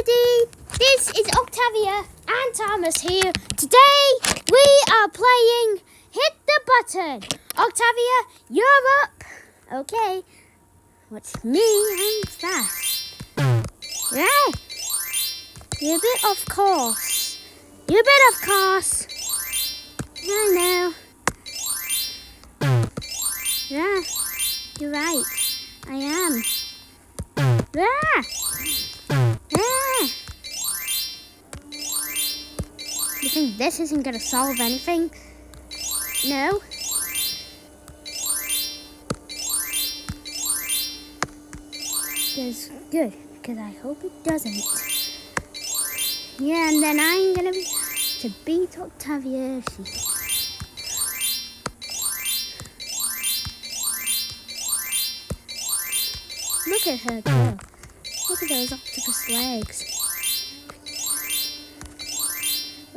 everybody, this is Octavia and Thomas here. Today we are playing Hit the Button. Octavia, you're up. Okay, watch me and fast. Yeah, you're a bit off course. You're a bit off course. I know. Yeah, you're right. I am. Yeah. You think this isn't going to solve anything? No. That's good, because I hope it doesn't. Yeah, and then I'm going to beat Octavia. Look at her go. Look at those octopus legs.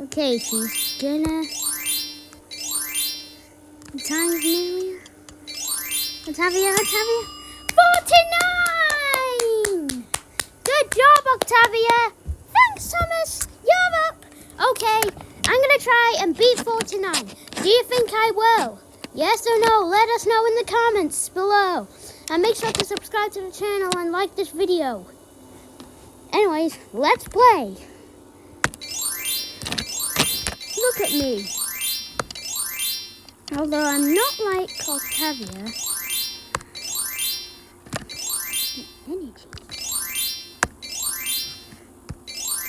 Okay, she's gonna... The time's nearly... Octavia! 49! Good job, Octavia! Thanks, Thomas! You're up! Okay, I'm gonna try and beat 49. Do you think I will? Yes or no? Let us know in the comments below. And make sure to subscribe to the channel and like this video. Anyways, let's play. Look at me. Although I'm not like Octavia. Energy.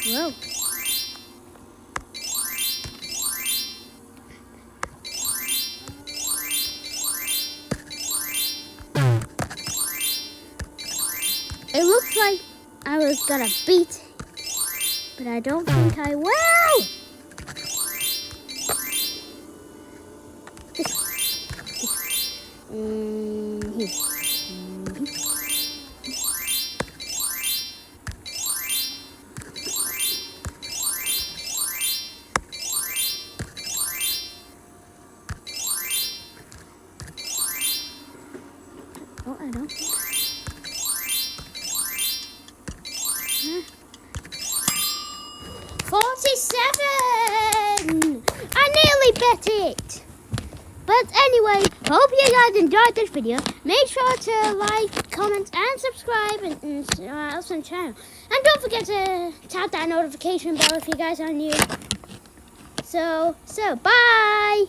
Whoa. It looks like I was gonna beat it, but I don't think I will. Here. Oh, I don't. 47! I nearly bet it! But anyway, hope you guys enjoyed this video. Make sure to like, comment, and subscribe and also channel. And don't forget to tap that notification bell if you guys are new. So bye!